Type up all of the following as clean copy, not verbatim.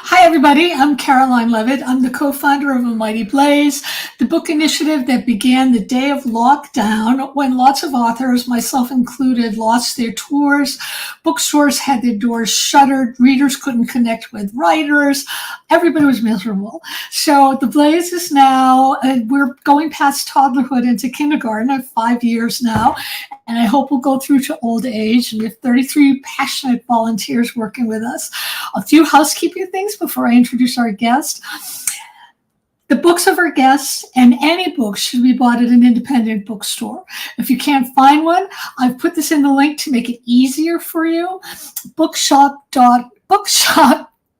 Hi, everybody. I'm Caroline Leavitt. I'm the co-founder of A Mighty Blaze, the book initiative that began the day of lockdown when lots of authors, myself included, lost their tours. Bookstores had their doors shuttered. Readers couldn't connect with writers. Everybody was miserable. So the Blaze is now, we're going past toddlerhood into kindergarten. I have 5 years now, and I hope we'll go through to old age. And we have 33 passionate volunteers working with us. A few housekeeping things before I introduce our guest. The books of our guests and any books should be bought at an independent bookstore. If you can't find one, I've put this in the link to make it easier for you. Bookshop.org.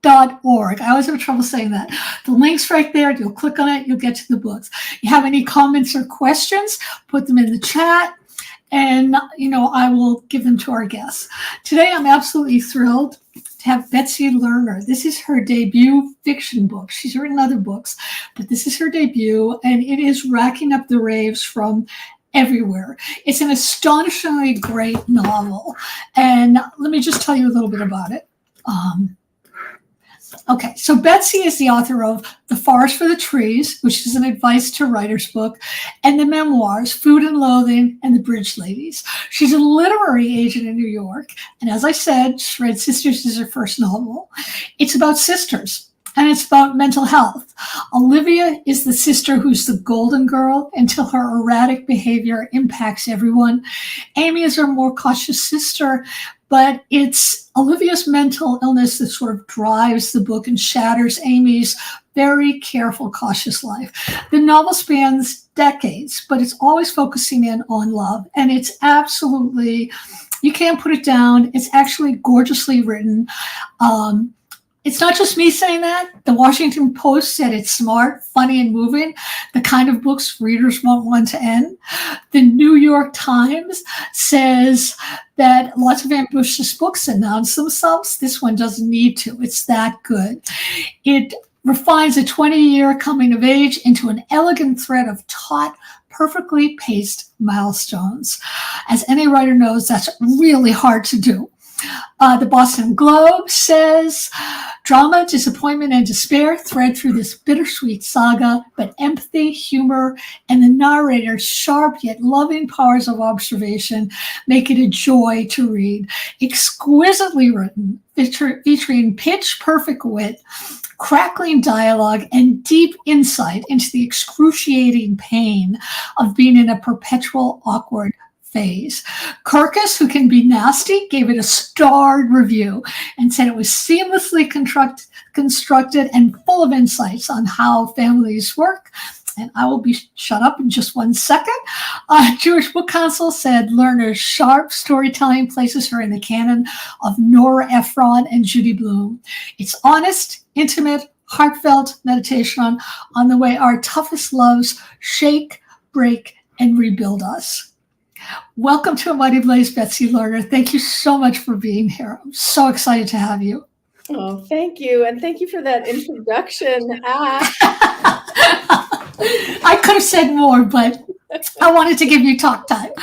I always have trouble saying that. The link's right there. You'll click on it. You'll get to the books. You have any comments or questions, put them in the chat, and I will give them to our guests. Today, I'm absolutely thrilled to have Betsy Lerner. This is her debut fiction book. She's written other books, but this is her debut, and it is racking up the raves from everywhere. It's an astonishingly great novel, and let me just tell you a little bit about it. Okay, so Betsy is the author of The Forest for the Trees, which is an advice to writers book, and the memoirs, Food and Loathing and The Bridge Ladies. She's a literary agent in New York, and as I said, Shred Sisters is her first novel. It's about sisters, and it's about mental health. Olivia is the sister who's the golden girl until her erratic behavior impacts everyone. Amy is her more cautious sister, but it's Olivia's mental illness that sort of drives the book and shatters Amy's very careful, cautious life. The novel spans decades, but it's always focusing in on love. And it's absolutely, you can't put it down. It's actually gorgeously written. It's not just me saying that. The Washington Post said it's smart, funny, and moving, the kind of books readers won't want to end. The New York Times says that lots of ambitious books announce themselves. This one doesn't need to. It's that good. It refines a 20-year coming of age into an elegant thread of taut, perfectly paced milestones. As any writer knows, that's really hard to do. The Boston Globe says, drama, disappointment, and despair thread through this bittersweet saga, but empathy, humor, and the narrator's sharp yet loving powers of observation make it a joy to read. Exquisitely written, featuring pitch-perfect wit, crackling dialogue, and deep insight into the excruciating pain of being in a perpetual awkward phase. Kirkus, who can be nasty, gave it a starred review and said it was seamlessly constructed and full of insights on how families work. And I will be shut up in just 1 second. Jewish Book Council said Lerner's sharp storytelling places her in the canon of Nora Ephron and Judy Blume. It's honest, intimate, heartfelt meditation on the way our toughest loves shake, break, and rebuild us. Welcome to A Mighty Blaze, Betsy Lerner. Thank you so much for being here. I'm so excited to have you. Oh, thank you. And thank you for that introduction. I could have said more, but I wanted to give you talk time.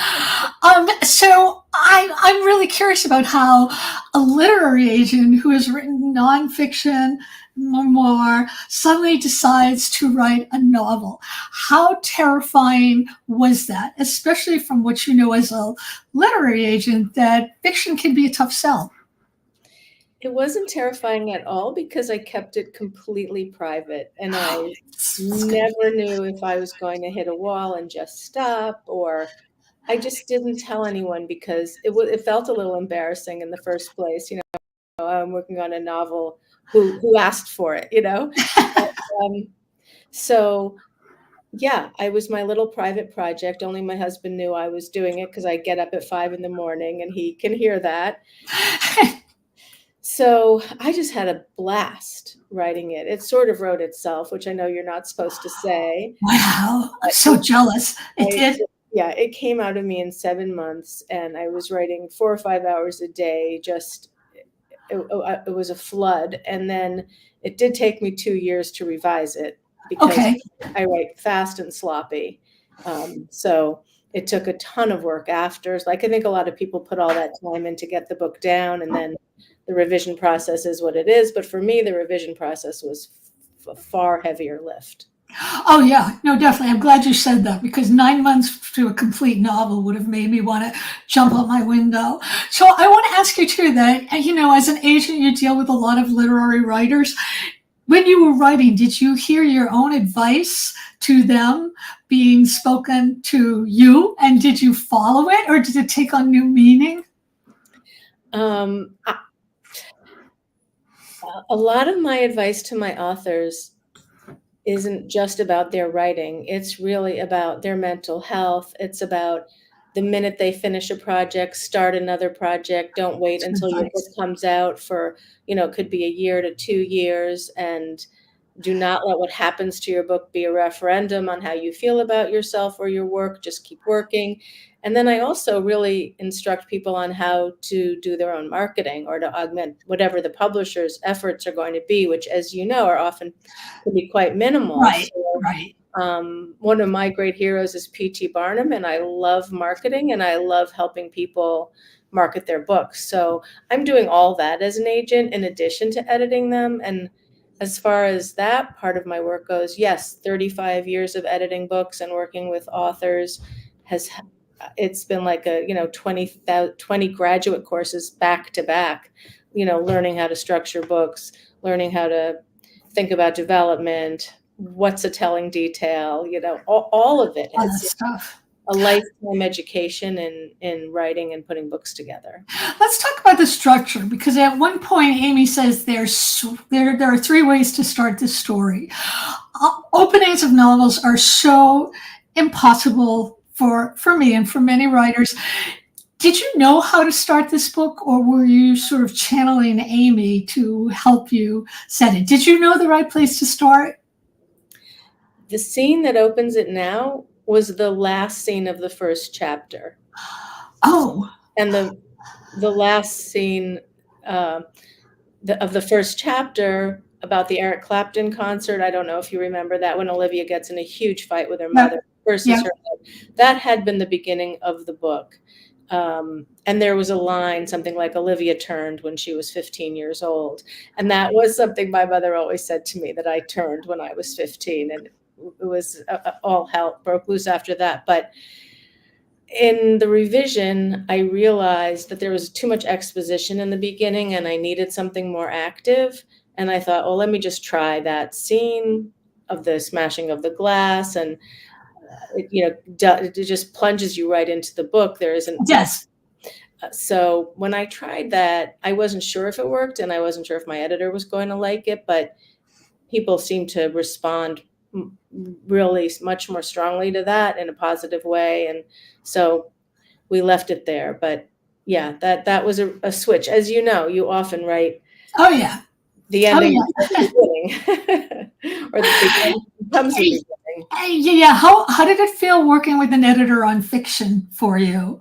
So I'm really curious about how a literary agent who has written nonfiction, memoir, suddenly decides to write a novel. How terrifying was that, especially from what you know as a literary agent, that fiction can be a tough sell? It wasn't terrifying at all because I kept it completely private, and I never knew if I was going to hit a wall and just stop, or I just didn't tell anyone because it felt a little embarrassing in the first place. I'm working on a novel. Who asked for it? So yeah, I was my little private project. Only my husband knew I was doing it because I get up at 5 a.m, and he can hear that. So I just had a blast writing it. It sort of wrote itself, which I know you're not supposed to say. Wow, I'm so jealous. It did. Yeah, it came out of me in 7 months, and I was writing 4 or 5 hours a day. It was a flood, and then it did take me 2 years to revise it because I write fast and sloppy. So it took a ton of work after. Like I think a lot of people put all that time in to get the book down, and then the revision process is what it is. But for me, the revision process was a far heavier lift. Oh yeah, no, definitely. I'm glad you said that, because 9 months to a complete novel would have made me want to jump out my window. So I want to ask you too that, as an agent, you deal with a lot of literary writers. When you were writing, did you hear your own advice to them being spoken to you, and did you follow it, or did it take on new meaning? A lot of my advice to my authors isn't just about their writing. It's really about their mental health. It's about the minute they finish a project, start another project. Don't wait until your book Advice. comes out for, it could be a year to 2 years. And do not let what happens to your book be a referendum on how you feel about yourself or your work. Just keep working. And then I also really instruct people on how to do their own marketing, or to augment whatever the publisher's efforts are going to be, which, as you know, are often can be quite minimal. Right, So right. one of my great heroes is P.T. Barnum, and I love marketing, and I love helping people market their books. So I'm doing all that as an agent in addition to editing them. And as far as that part of my work goes, yes, 35 years of editing books and working with authors it's been like 20 graduate courses back to back, learning how to structure books, learning how to think about development, what's a telling detail, all of it. All that It's stuff. a lifetime education in writing and putting books together. Let's talk about the structure, because at one point Amy says there are three ways to start this story. Openings of novels are so impossible for me and for many writers. Did you know how to start this book, or were you sort of channeling Amy to help you set it? Did you know the right place to start? The scene that opens it now was the last scene of the first chapter. Oh. And the last scene of the first chapter about the Eric Clapton concert. I don't know if you remember that, when Olivia gets in a huge fight with her mother versus Yeah. her mother. That had been the beginning of the book. And there was a line, something like, Olivia turned when she was 15 years old. And that was something my mother always said to me, that I turned when I was 15. And it was all hell broke loose after that. But in the revision, I realized that there was too much exposition in the beginning, and I needed something more active. And I thought, let me just try that scene of the smashing of the glass. And it just plunges you right into the book. There isn't. Yes. So when I tried that, I wasn't sure if it worked, and I wasn't sure if my editor was going to like it, but people seem to respond really much more strongly to that in a positive way. And so we left it there. But yeah, that was a switch. As you know, you often write Oh yeah. the ending before the beginning, or the beginning becomes the beginning. Yeah. How did it feel working with an editor on fiction for you?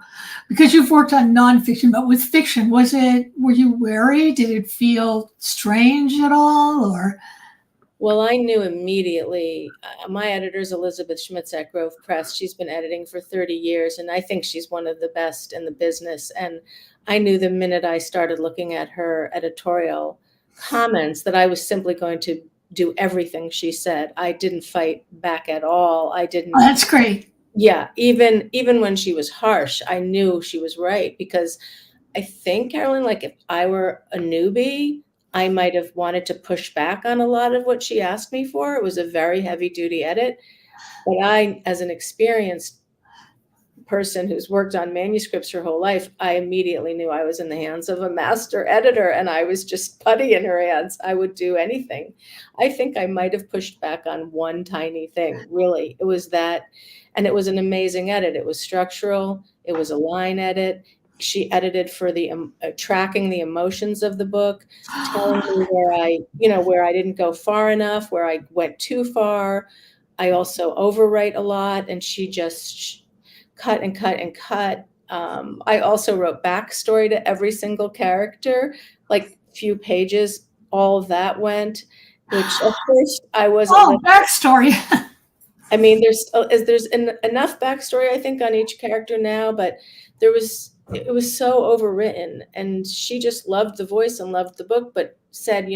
Because you've worked on nonfiction, but with fiction, were you wary? Did it feel strange at all, or? Well, I knew immediately. My editor's Elizabeth Schmitz at Grove Press. She's been editing for 30 years, and I think she's one of the best in the business. And I knew the minute I started looking at her editorial comments that I was simply going to do everything she said. I didn't fight back at all. I didn't. Oh, that's great. Yeah, even when she was harsh, I knew she was right, because I think, Caroline, like, if I were a newbie, I might have wanted to push back on a lot of what she asked me for. It was a very heavy duty edit. But I, as an experienced person who's worked on manuscripts her whole life, I immediately knew I was in the hands of a master editor, and I was just putty in her hands. I would do anything. I think I might have pushed back on one tiny thing, really. It was that, and it was an amazing edit. It was structural. It was a line edit. She edited for the tracking the emotions of the book, telling me where I didn't go far enough, where I went too far. I also overwrite a lot, and she just cut and cut and cut. I also wrote backstory to every single character, like few pages. All of that went, which at first I wasn't. Oh, backstory. I mean, there's enough backstory, I think, on each character now, but there was it was so overwritten, and she just loved the voice and loved the book, but said,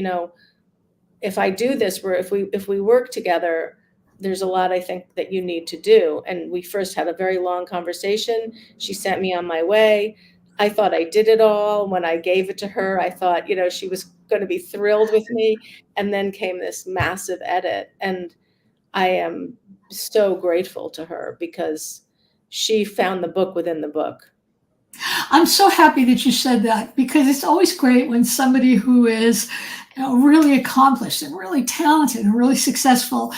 if I do this, if we work together, there's a lot I think that you need to do. And we first had a very long conversation. She sent me on my way. I thought I did it all. When I gave it to her, I thought, she was going to be thrilled with me. And then came this massive edit. And I am so grateful to her because she found the book within the book. I'm so happy that you said that, because it's always great when somebody who is really accomplished and really talented and really successful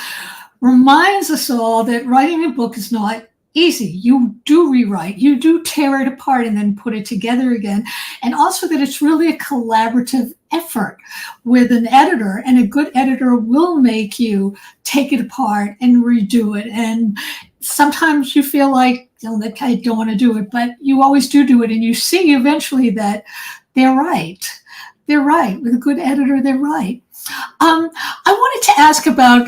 reminds us all that writing a book is not easy. You do rewrite, you do tear it apart and then put it together again. And also that it's really a collaborative effort with an editor, and a good editor will make you take it apart and redo it. And sometimes you feel like, that I don't want to do it, but you always do it. And you see eventually that they're right. They're right. With a good editor, they're right. I wanted to ask about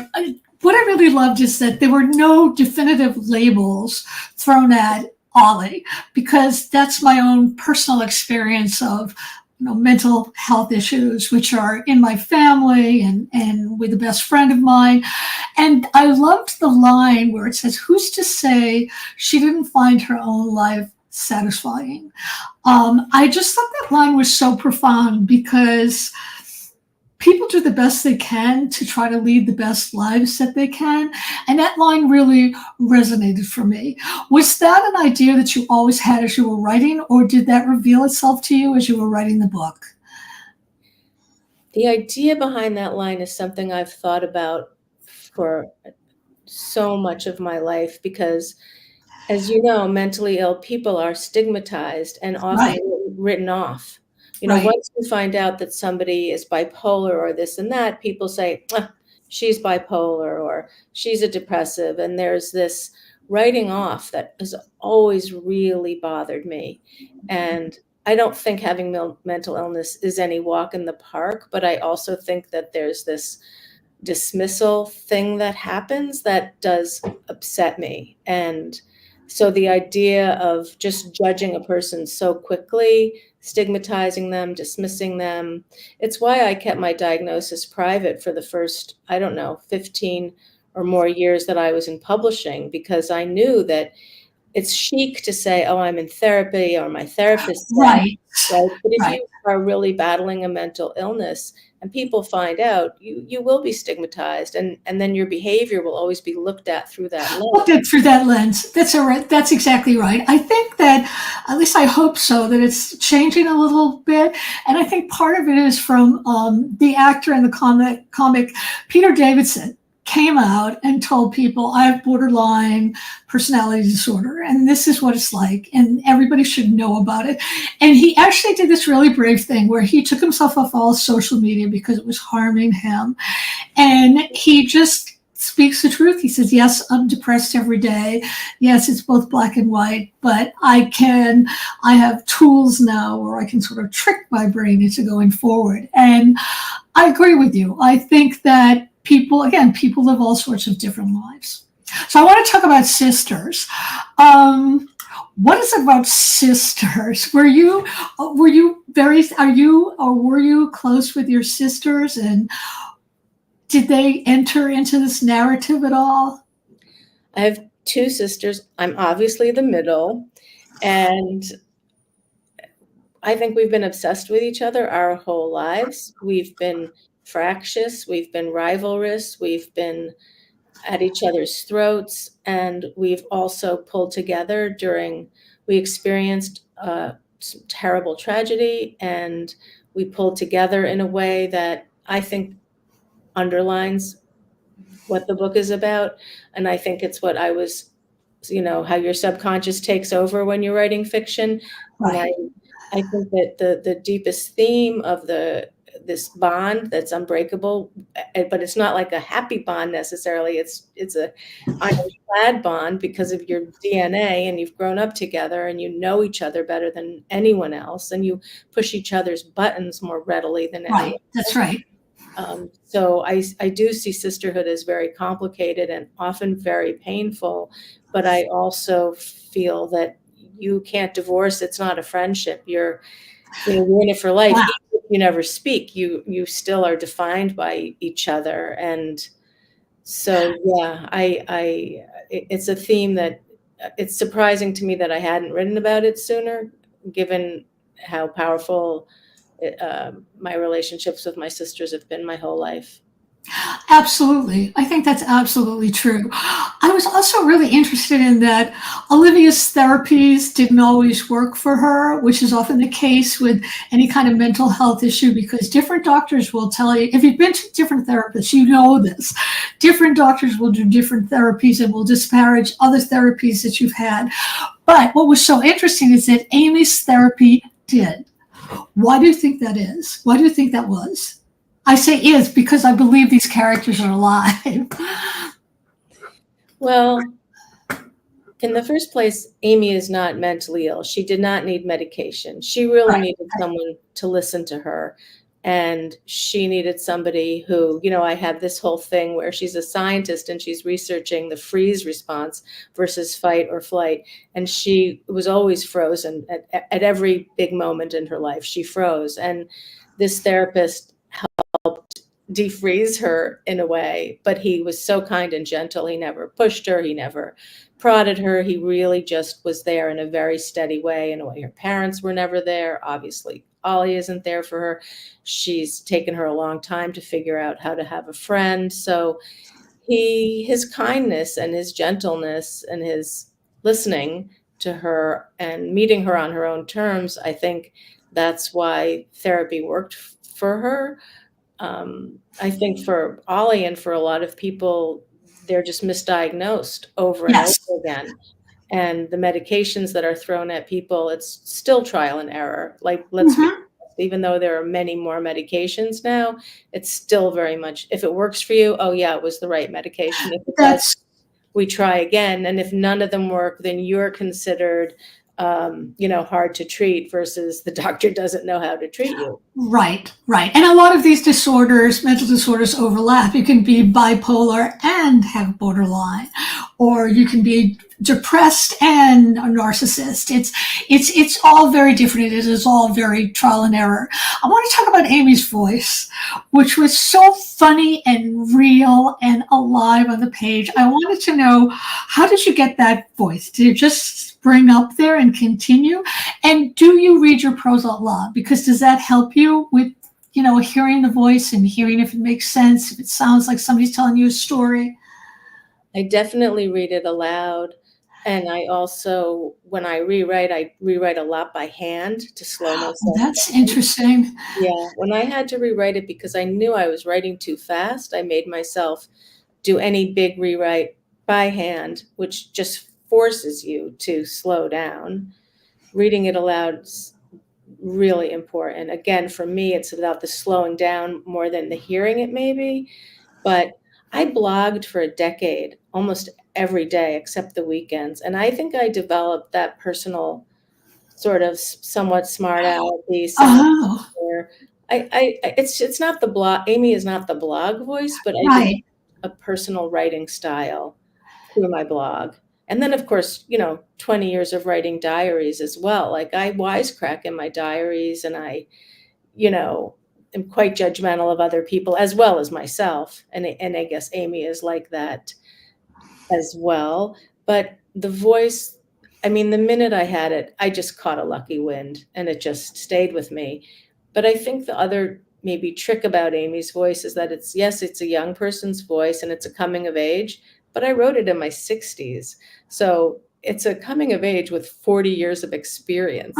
what I really loved is that there were no definitive labels thrown at Ollie, because that's my own personal experience of mental health issues, which are in my family and with a best friend of mine. And I loved the line where it says, "Who's to say she didn't find her own life satisfying?" I just thought that line was so profound, because people do the best they can to try to lead the best lives that they can. And that line really resonated for me. Was that an idea that you always had as you were writing, or did that reveal itself to you as you were writing the book? The idea behind that line is something I've thought about for so much of my life, because, as you know, mentally ill people are stigmatized and often Right, written off. right. Once you find out that somebody is bipolar or this and that, people say, "Ah, she's bipolar," or "she's a depressive." And there's this writing off that has always really bothered me. And I don't think having mental illness is any walk in the park, but I also think that there's this dismissal thing that happens that does upset me. And so the idea of just judging a person so quickly, stigmatizing them, dismissing them, it's why I kept my diagnosis private for the first, I don't know, 15 or more years that I was in publishing, because I knew that it's chic to say, "Oh, I'm in therapy," or "My therapist said," Right, right? But if right. you are really battling a mental illness and people find out, you will be stigmatized, and then your behavior will always be looked at through that lens. Looked at through that lens. That's all right. That's exactly right. I think that, at least I hope so, that it's changing a little bit. And I think part of it is from the actor in the comic Peter Davidson came out and told people, "I have borderline personality disorder, and this is what it's like, and everybody should know about it." And he actually did this really brave thing where he took himself off all social media because it was harming him. And he just speaks the truth. He says, "Yes, I'm depressed every day. Yes, it's both black and white, but I have tools now where I can sort of trick my brain into going forward." And I agree with you. I think that people live all sorts of different lives. So I want to talk about sisters. What is it about sisters? Were you close with your sisters, and did they enter into this narrative at all? I have two sisters. I'm obviously the middle, and I think we've been obsessed with each other our whole lives. We've been fractious, we've been rivalrous, we've been at each other's throats, and we've also pulled together we experienced some terrible tragedy, and we pulled together in a way that I think underlines what the book is about. And I think it's what I was, how your subconscious takes over when you're writing fiction. And Right. I think that the deepest theme of this bond that's unbreakable, but it's not like a happy bond necessarily. It's a ironclad bond because of your DNA, and you've grown up together and you know each other better than anyone else, and you push each other's buttons more readily than anyone. Right. That's right. So I do see sisterhood as very complicated and often very painful, but I also feel that you can't divorce. It's not a friendship. You're in it for life. Wow. Even if you never speak, you still are defined by each other. And so, yeah, it's a theme that it's surprising to me that I hadn't written about it sooner, given how powerful my relationships with my sisters have been my whole life. Absolutely. I think that's absolutely true. I was also really interested in that Olivia's therapies didn't always work for her, which is often the case with any kind of mental health issue, because different doctors will tell you, if you've been to different therapists, you know this. Different doctors will do different therapies and will disparage other therapies that you've had. But what was so interesting is that Amy's therapy did. Why do you think that is? Why do you think that was? I say is because I believe these characters are alive. Well, in the first place, Amy is not mentally ill. She did not need medication. She really Right. needed someone to listen to her. And she needed somebody who, I have this whole thing where she's a scientist and she's researching the freeze response versus fight or flight. And she was always frozen at every big moment in her life. She froze. And this therapist helped defreeze her in a way, but he was so kind and gentle. He never pushed her. He never prodded her. He really just was there in a very steady way, in a way her parents were never there. Obviously, Ollie isn't there for her. She's taken her a long time to figure out how to have a friend. So his kindness and his gentleness and his listening to her and meeting her on her own terms, I think that's why therapy worked for her. I think for Ollie and for a lot of people, they're just misdiagnosed over and Yes. over again. And the medications that are thrown at people, it's still trial and error. Like, let's be Mhm. honest, even though there are many more medications now, it's still very much, if it works for you, oh yeah, it was the right medication. If it does, That's we try again. And if none of them work, then you're considered, hard to treat versus the doctor doesn't know how to treat you. right, right. And a lot of these disorders, mental disorders, overlap. You can be bipolar and have borderline, or you can be depressed and a narcissist. It's all very different. It is all very trial and error. I want to talk about Amy's voice, which was so funny and real and alive on the page. I wanted to know, how did you get that voice? Did it just spring up there and continue? And do you read your prose out loud? Because does that help you with, hearing the voice and hearing if it makes sense, if it sounds like somebody's telling you a story? I definitely read it aloud. And I also, when I rewrite a lot by hand to slow Well, myself that's down. interesting. Yeah, when I had to rewrite it because I knew I was writing too fast, I made myself do any big rewrite by hand, which just forces you to slow down. Reading it aloud is really important. Again, for me, it's about the slowing down more than the hearing it maybe. But I blogged for a decade, almost every day except the weekends. And I think I developed that personal sort of somewhat smart alecky, somewhat Oh, where it's not the blog. Amy is not the blog voice, but I developed right. a personal writing style through my blog. And then, of course, 20 years of writing diaries as well. Like, I wisecrack in my diaries, and I, am quite judgmental of other people as well as myself. And I guess Amy is like that as well. But the voice, I mean, the minute I had it, I just caught a lucky wind and it just stayed with me. But I think the other maybe trick about Amy's voice is that it's a young person's voice and it's a coming of age, but I wrote it in my 60s. So it's a coming of age with 40 years of experience.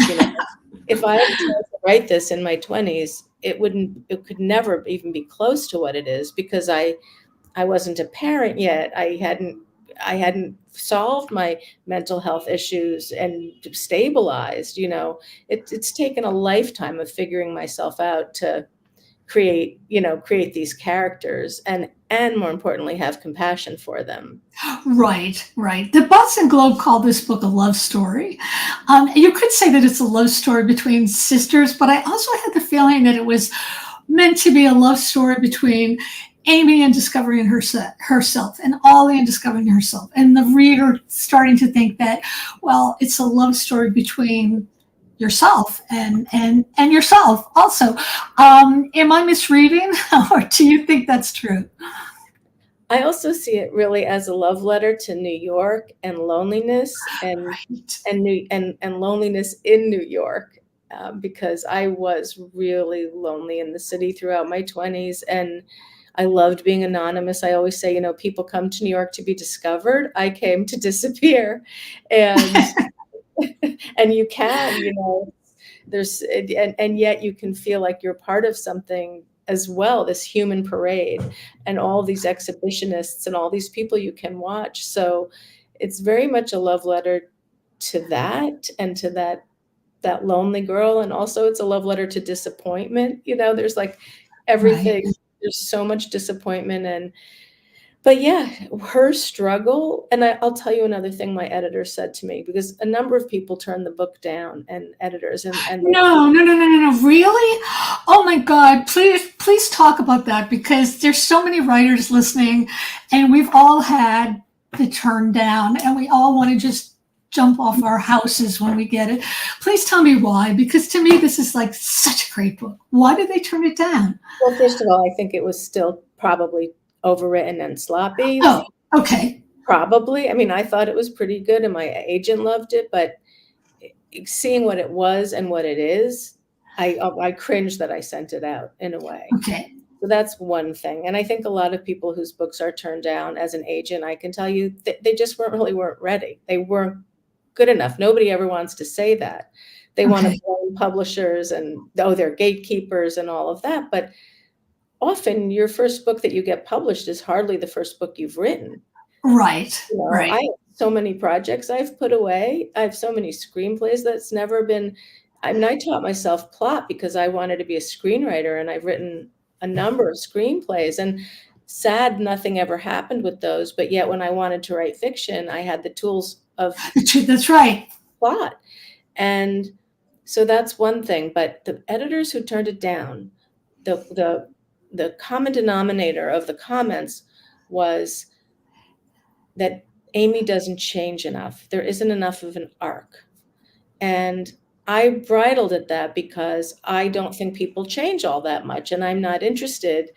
If I had tried to write this in my 20s, it could never even be close to what it is because I wasn't a parent yet. I hadn't solved my mental health issues and stabilized. It's taken a lifetime of figuring myself out to create these characters and more importantly, have compassion for them. Right, right. The Boston Globe called this book a love story. You could say that it's a love story between sisters, but I also had the feeling that it was meant to be a love story between Amy and discovering herself, and Ollie and discovering herself, and the reader starting to think that, well, it's a love story between yourself and yourself also. Am I misreading, or do you think that's true? I also see it really as a love letter to New York and loneliness and loneliness in New York, because I was really lonely in the city throughout my 20s, and I loved being anonymous. I always say, people come to New York to be discovered. I came to disappear, and and you can, there's and yet you can feel like you're part of something as well, this human parade and all these exhibitionists and all these people you can watch. So it's very much a love letter to that, and to that lonely girl, and also it's a love letter to disappointment. There's like Right, everything, there's so much disappointment. But yeah, her struggle. And I'll tell you another thing my editor said to me, because a number of people turned the book down, and editors, and they, no, really? Oh my God, please talk about that, because there's so many writers listening, and we've all had the turn down, and we all want to just jump off our houses when we get it. Please tell me why, because to me this is like such a great book. Why did they turn it down? well, first of all, I think it was still probably overwritten and sloppy. Oh, okay. Probably. I mean, I thought it was pretty good, and my agent loved it, but seeing what it was and what it is, I cringe that I sent it out in a way. Okay. So that's one thing. And I think a lot of people whose books are turned down, as an agent, I can tell you they just weren't ready. They weren't good enough. Nobody ever wants to say that. They want to Okay. blame publishers and, oh, they're gatekeepers and all of that. But often your first book that you get published is hardly the first book you've written. Right. I Right. have so many projects I've put away. I have so many screenplays that's never been. I mean, I taught myself plot because I wanted to be a screenwriter, and I've written a number of screenplays, and sad nothing ever happened with those. But yet when I wanted to write fiction, I had the tools of That's right. plot. And so that's one thing. But the editors who turned it down, the common denominator of the comments was that Amy doesn't change enough. There isn't enough of an arc. And I bridled at that because I don't think people change all that much, and I'm not interested.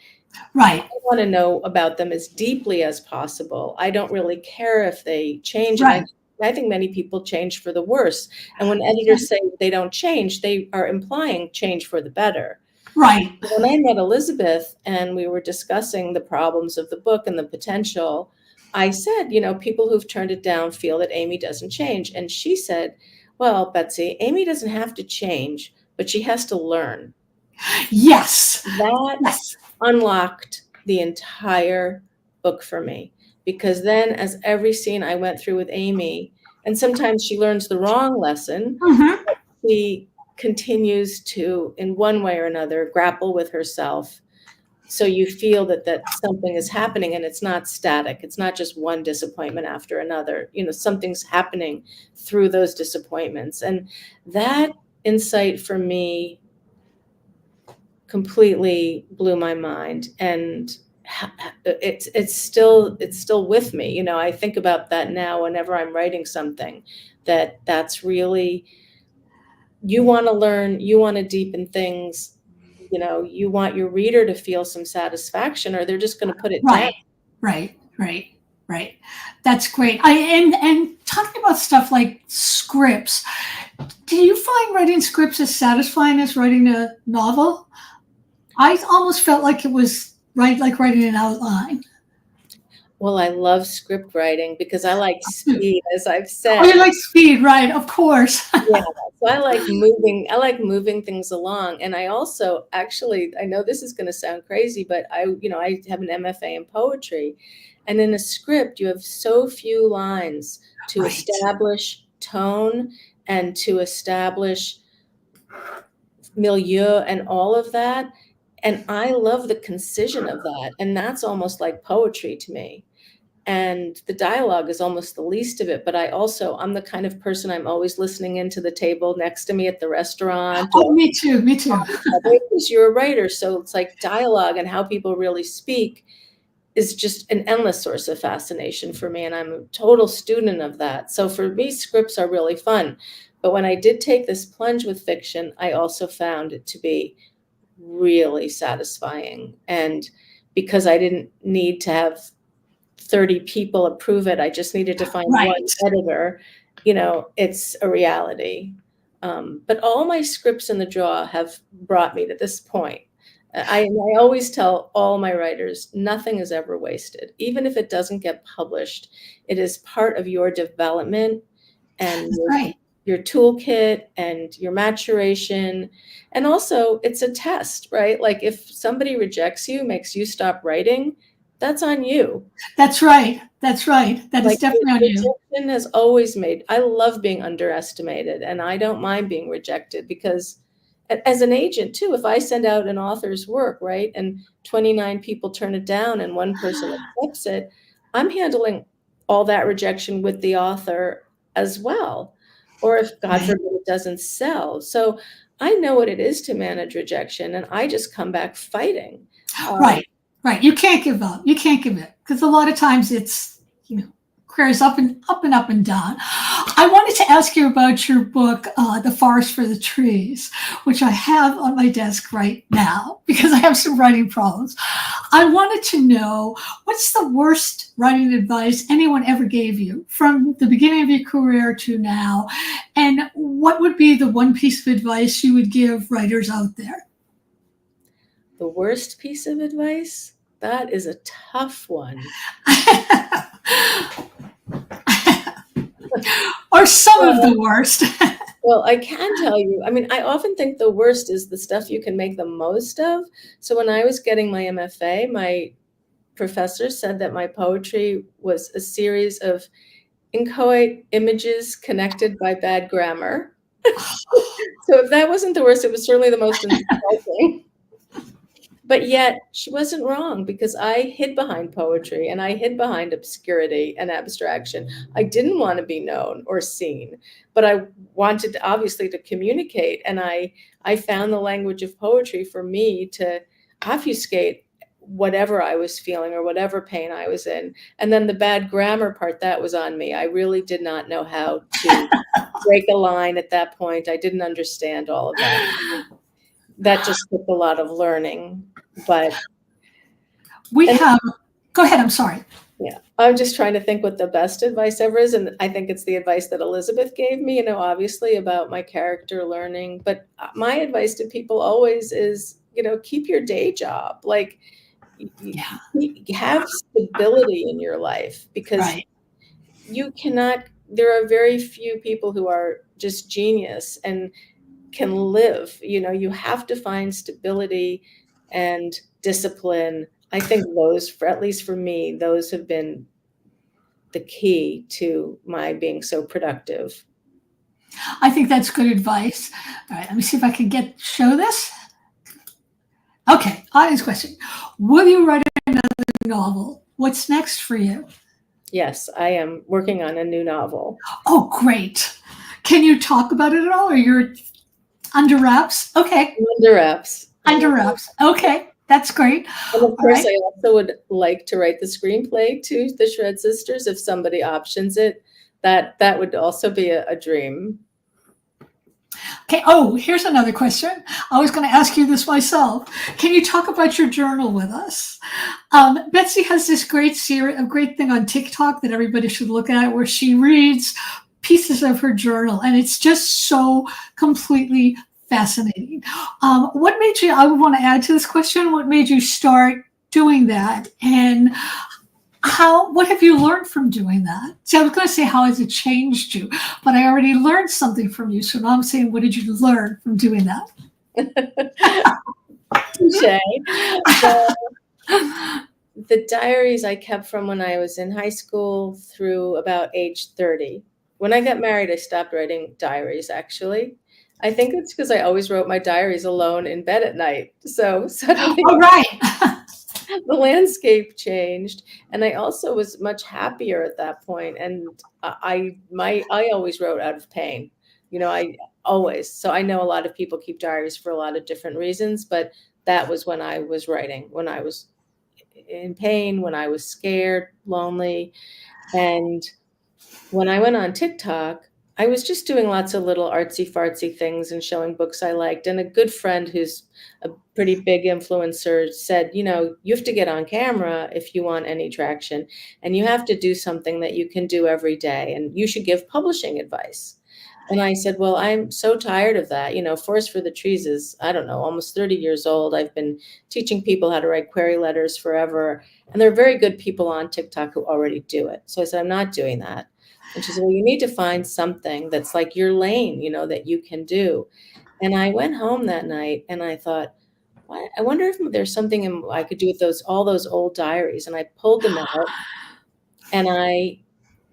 Right. I want to know about them as deeply as possible. I don't really care if they change. And Right. I think many people change for the worse. And when editors say they don't change, they are implying change for the better. Right. When I met Elizabeth and we were discussing the problems of the book and the potential, I said, people who've turned it down feel that Amy doesn't change. And she said, well, Betsy, Amy doesn't have to change, but she has to learn. Yes. That Yes. unlocked the entire book for me, because then as every scene I went through with Amy, and sometimes she learns the wrong lesson, Mm-hmm. she continues to, in one way or another, grapple with herself. So you feel that something is happening, and it's not static. It's not just one disappointment after another. Something's happening through those disappointments. And that insight for me completely blew my mind. And it's still with me. I think about that now whenever I'm writing something, that's really, you want to learn, you want to deepen things. You want your reader to feel some satisfaction, or they're just going to put it down. Right. Right. Right. Right. That's great. And talking about stuff like scripts, do you find writing scripts as satisfying as writing a novel? I almost felt like it was like writing an outline. Well, I love script writing because I like speed, as I've Oh, you said. like speed, right? Of course. Yeah, so I like moving things along. And I also, actually, I know this is going to sound crazy, but I have an MFA in poetry. And in a script, you have so few lines to Right. establish tone and to establish milieu and all of that. And I love the concision of that. And that's almost like poetry to me. and the dialogue is almost the least of it. But I'm the kind of person, I'm always listening into the table next to me at the restaurant. Oh, me too. Me too. Because you're a writer, so it's like dialogue and how people really speak is just an endless source of fascination for me, and I'm a total student of that. So for me, scripts are really fun. But when I did take this plunge with fiction, I also found it to be really satisfying. And because I didn't need to have 30 people approve it, I just needed to find one Right. editor, it's a reality. But all my scripts in the drawer have brought me to this point. I always tell all my writers, nothing is ever wasted. Even if it doesn't get published, it is part of your development and That's right. your toolkit and your maturation. And also, it's a test, right? Like if somebody rejects you, makes you stop writing, that's on you. That's right. That's right. That is Like definitely on you. rejection has always I love being underestimated, and I don't mind being rejected because as an agent too, if I send out an author's work, right, and 29 people turn it down and one person accepts it, I'm handling all that rejection with the author as well. Or if God Right. forbid it doesn't sell. So I know what it is to manage rejection, and I just come back fighting. Right. Right. You can't give up. You can't give it because a lot of times it's, careers up and up and up and down. I wanted to ask you about your book, The Forest for the Trees, which I have on my desk right now because I have some writing problems. I wanted to know, what's the worst writing advice anyone ever gave you from the beginning of your career to now? And what would be the one piece of advice you would give writers out there? The worst piece of advice? That is a tough one. Or some of the worst. Well, I can tell you, I mean, I often think the worst is the stuff you can make the most of. So when I was getting my MFA, my professor said that my poetry was a series of inchoate images connected by bad grammar. So if that wasn't the worst, it was certainly the most insulting. But yet she wasn't wrong, because I hid behind poetry and I hid behind obscurity and abstraction. I didn't want to be known or seen, but I wanted obviously to communicate. And I found the language of poetry for me to obfuscate whatever I was feeling or whatever pain I was in. And then the bad grammar part, that was on me. I really did not know how to break a line at that point. I didn't understand all of that. That just took a lot of learning. But Go ahead, I'm sorry. yeah, I'm just trying to think what the best advice ever is. And I think it's the advice that Elizabeth gave me, obviously about my character learning. But my advice to people always is, keep your day job. Like, have stability in your life, because you cannot, there are very few people who are just genius and can live. You have to find stability and discipline. I think those, at least for me, those have been the key to my being so productive. I think that's good advice. All right, let me see if I can show this. Okay, audience question. Will you write another novel? What's next for you? Yes, I am working on a new novel. Oh, great. Can you talk about it at all, or you're under wraps? Okay. Under wraps. Under wraps. Okay, that's great. And of course, I also would like to write the screenplay to The Shred Sisters if somebody options it. That would also be a dream. Okay. Oh, here's another question. I was going to ask you this myself. Can you talk about your journal with us? Betsy has this great thing on TikTok that everybody should look at, where she reads pieces of her journal, and it's just so completely fascinating. What made you, I would want to add to this question, what made you start doing that? And what have you learned from doing that? See, I was going to say, how has it changed you? But I already learned something from you. So now I'm saying, what did you learn from doing that? The diaries I kept from when I was in high school through about age 30. When I got married, I stopped writing diaries, actually. I think it's because I always wrote my diaries alone in bed at night. So suddenly, all right. the landscape changed, and I also was much happier at that point, and I always wrote out of pain. I always. So I know a lot of people keep diaries for a lot of different reasons, but that was when I was writing, when I was in pain, when I was scared, lonely, and when I went on TikTok, I was just doing lots of little artsy fartsy things and showing books I liked. And a good friend who's a pretty big influencer said, you have to get on camera if you want any traction, and you have to do something that you can do every day, and you should give publishing advice. And I said, well, I'm so tired of that. Forest for the Trees is, I don't know, almost 30 years old. I've been teaching people how to write query letters forever. And there are very good people on TikTok who already do it. So I said, I'm not doing that. And she said, well, you need to find something that's like your lane, that you can do. And I went home that night and I thought, I wonder if there's something I could do with all those old diaries. And I pulled them out and I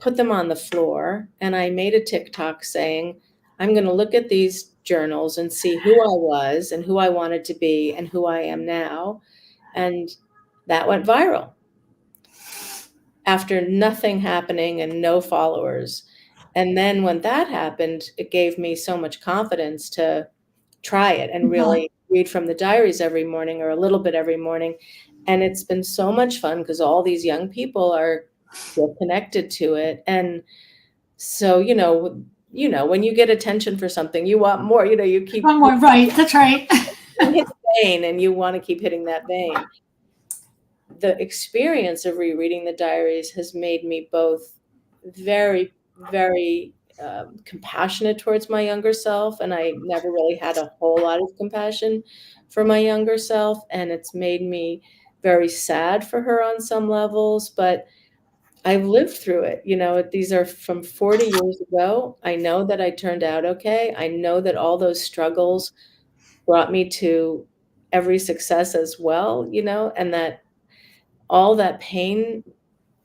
put them on the floor and I made a TikTok saying, I'm going to look at these journals and see who I was and who I wanted to be and who I am now. And that went viral after nothing happening and no followers. And then when that happened, it gave me so much confidence to try it and really read from the diaries every morning or a little bit every morning. And it's been so much fun because all these young people feel connected to it. And so, when you get attention for something, you want more, you keep One more, right? That's right. you hit the vein and you want to keep hitting that vein. The experience of rereading the diaries has made me both very, very compassionate towards my younger self, and I never really had a whole lot of compassion for my younger self, and it's made me very sad for her on some levels, but I've lived through it. These are from 40 years ago. I know that I turned out okay. I know that all those struggles brought me to every success as well, and that all that pain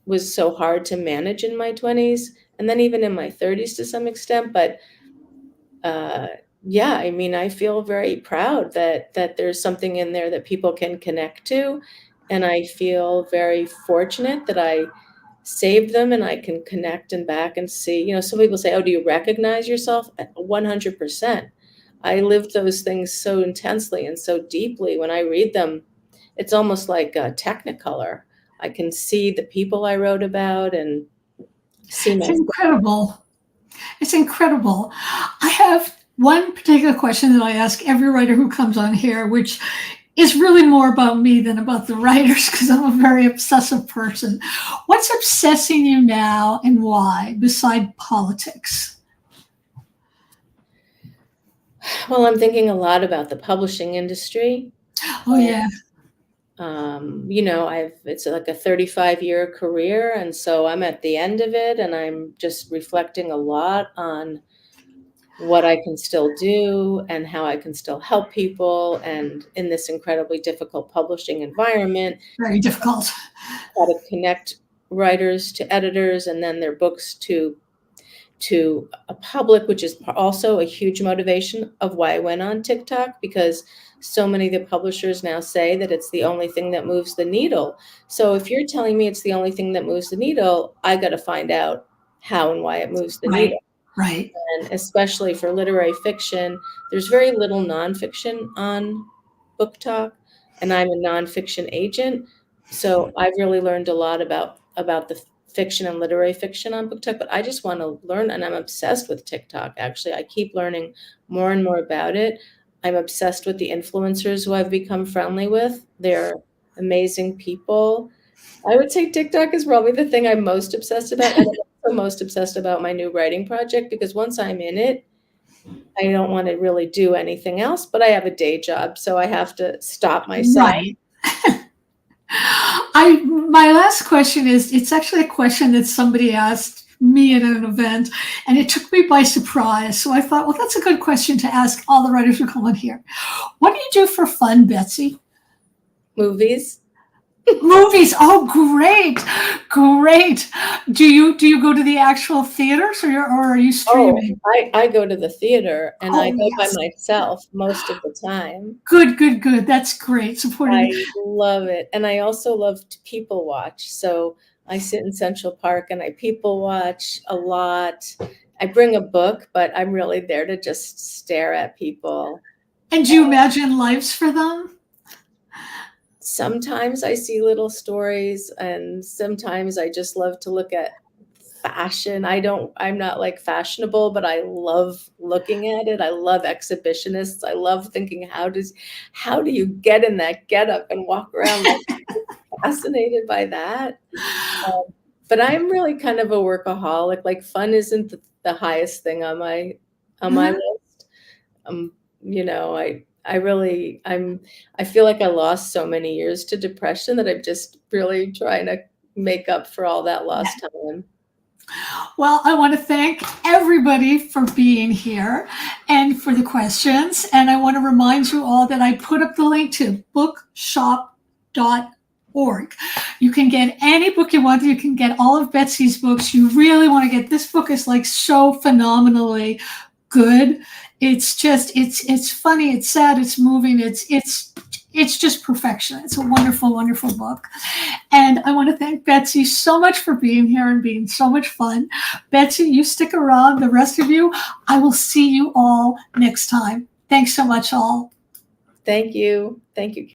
was so hard to manage in my 20s and then even in my 30s to some extent. But yeah, I mean, I feel very proud that there's something in there that people can connect to. And I feel very fortunate that I saved them and I can connect and back and see. Some people say, oh, do you recognize yourself? 100%. I lived those things so intensely and so deeply. When I read them, it's almost like a Technicolor. I can see the people I wrote about and see It's myself. incredible. It's incredible. I have one particular question that I ask every writer who comes on here, which is really more about me than about the writers because I'm a very obsessive person. What's obsessing you now and why, beside politics? Well, I'm thinking a lot about the publishing industry. Oh, yeah. It's like a 35-year career, and so I'm at the end of it, and I'm just reflecting a lot on what I can still do and how I can still help people, and in this incredibly difficult publishing environment, Very difficult. how to connect writers to editors and then their books to a public, which is also a huge motivation of why I went on TikTok, because so many of the publishers now say that it's the only thing that moves the needle. So if you're telling me it's the only thing that moves the needle, I got to find out how and why it moves the needle. Right. And especially for literary fiction, there's very little nonfiction on Book Talk, and I'm a nonfiction agent. So I've really learned a lot about the fiction and literary fiction on Book Talk, but I just want to learn, and I'm obsessed with TikTok, actually. I keep learning more and more about it. I'm obsessed with the influencers who I've become friendly with. They're amazing people. I would say TikTok is probably the thing I'm most obsessed about. And I'm also most obsessed about my new writing project, because once I'm in it, I don't want to really do anything else, but I have a day job, so I have to stop myself. Right. My last question is, it's actually a question that somebody asked me at an event, and it took me by surprise. So I thought, well, that's a good question to ask all the writers who come on here. What do you do for fun, Betsy? Movies. Movies. Oh, great. Great. Do you go to the actual theaters, or are you Oh, streaming? I go to the theater, and I Oh, go by yes. myself most of the time. Good, good, good. That's great. Supporting. I love it, and I also love to people watch, so I sit in Central Park and I people watch a lot. I bring a book, but I'm really there to just stare at people. And do you imagine lives for them? Sometimes I see little stories, and sometimes I just love to look at fashion. I'm not like fashionable, but I love looking at it. I love exhibitionists. I love thinking, how do you get in that getup and walk around? Like, fascinated by that. Um, but I'm really kind of a workaholic. Like, fun isn't the highest thing on my Mhm. list. Um, I feel like I lost so many years to depression that I'm just really trying to make up for all that lost time. Well, I want to thank everybody for being here and for the questions. And I want to remind you all that I put up the link to bookshop.org. You can get any book you want. You can get all of Betsy's books. You really want to get this book is like so phenomenally good. It's funny, it's sad, it's moving, it's just perfection. It's a wonderful, wonderful book. And I want to thank Betsy so much for being here and being so much fun. Betsy, you stick around. The rest of you, I will see you all next time. Thanks so much, all. Thank you. Thank you.